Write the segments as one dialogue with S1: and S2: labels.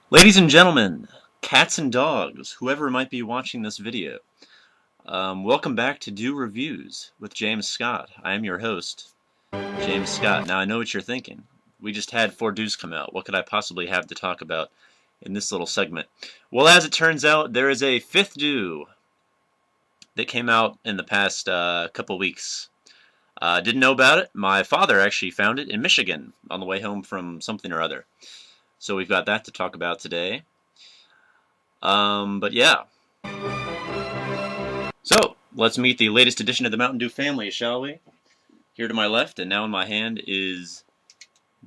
S1: Ladies and gentlemen, cats and dogs, whoever might be watching this video, welcome back to Do Reviews with James Scott. I am your host, James Scott. Now I know what you're thinking. We just had 4 Dews come out. What could I possibly have to talk about in this little segment? Well, as it turns out, there is a 5th Dew that came out in the past couple weeks. Didn't know about it. My father actually found it in Michigan on the way home from something or other. So we've got that to talk about today. But yeah. So, let's meet the latest addition to the Mountain Dew family, shall we? Here to my left, and now in my hand, is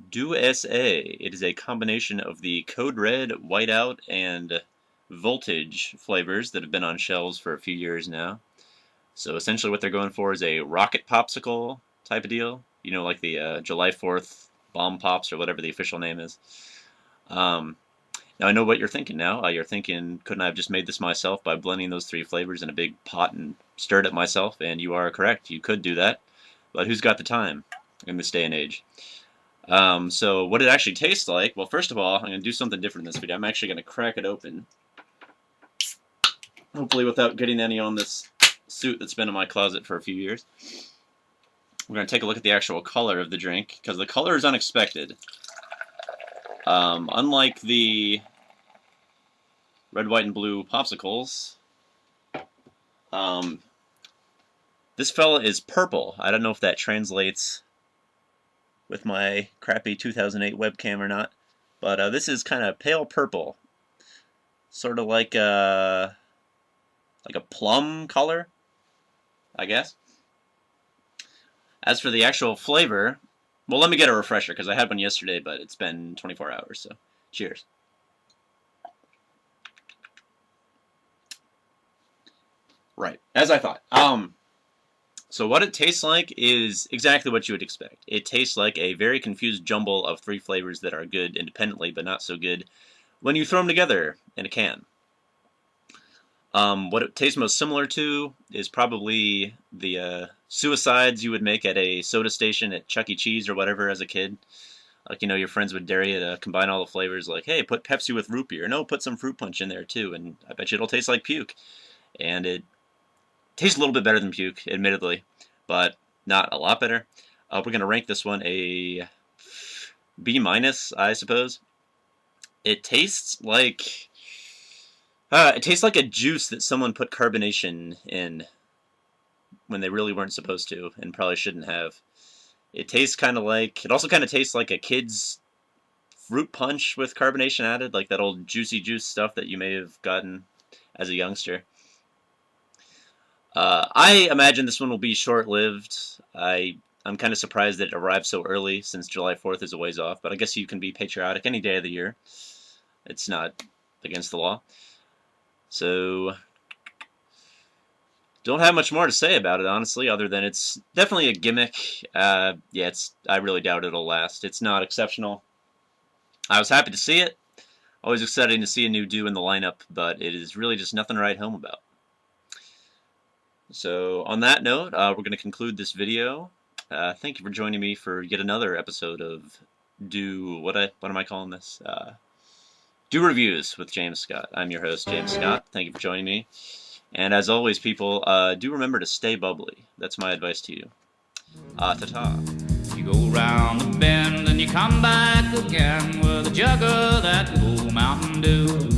S1: DEWSA. It is a combination of the Code Red, Whiteout, and Voltage flavors that have been on shelves for a few years now. So essentially what they're going for is a rocket popsicle type of deal. You know, like the July 4th bomb pops or whatever the official name is. Now I know what you're thinking now. You're thinking, couldn't I have just made this myself by blending those 3 flavors in a big pot and stirred it myself? And you are correct. You could do that. But who's got the time in this day and age? So what it actually tastes like, well, first of all, I'm going to do something different in this video. I'm actually going to crack it open. Hopefully without getting any on this suit that's been in my closet for a few years. We're going to take a look at the actual color of the drink, because the color is unexpected. Unlike the red, white, and blue popsicles, this fella is purple. I don't know if that translates with my crappy 2008 webcam or not, but this is kind of pale purple, sort of like a plum color, I guess. As for the actual flavor, well, let me get a refresher, because I had one yesterday, but it's been 24 hours, so cheers. Right, as I thought. So what it tastes like is exactly what you would expect. It tastes like a very confused jumble of 3 flavors that are good independently, but not so good when you throw them together in a can. What it tastes most similar to is probably the suicides you would make at a soda station at Chuck E. Cheese or whatever as a kid. Like, you know, your friends would dare you to combine all the flavors, like, hey, put Pepsi with root beer. No, put some fruit punch in there too, and I bet you it'll taste like puke. And it tastes a little bit better than puke, admittedly, but not a lot better. We're going to rank this one a B-, I suppose. It tastes like a juice that someone put carbonation in when they really weren't supposed to and probably shouldn't have. It also kind of tastes like a kid's fruit punch with carbonation added, like that old juicy juice stuff that you may have gotten as a youngster. I imagine this one will be short-lived. I'm kind of surprised that it arrived so early, since July 4th is a ways off, but I guess you can be patriotic any day of the year. It's not against the law. So, don't have much more to say about it, honestly, other than it's definitely a gimmick. I really doubt it'll last. It's not exceptional. I was happy to see it. Always exciting to see a new Dew in the lineup, but it is really just nothing to write home about. So, on that note, we're going to conclude this video. Thank you for joining me for yet another episode of what am I calling this? Do Reviews with James Scott. I'm your host, James Scott. Thank you for joining me. And as always, people, do remember to stay bubbly. That's my advice to you. Ta-ta.
S2: You go round the bend and you come back again with a jug of that cool Mountain Dew.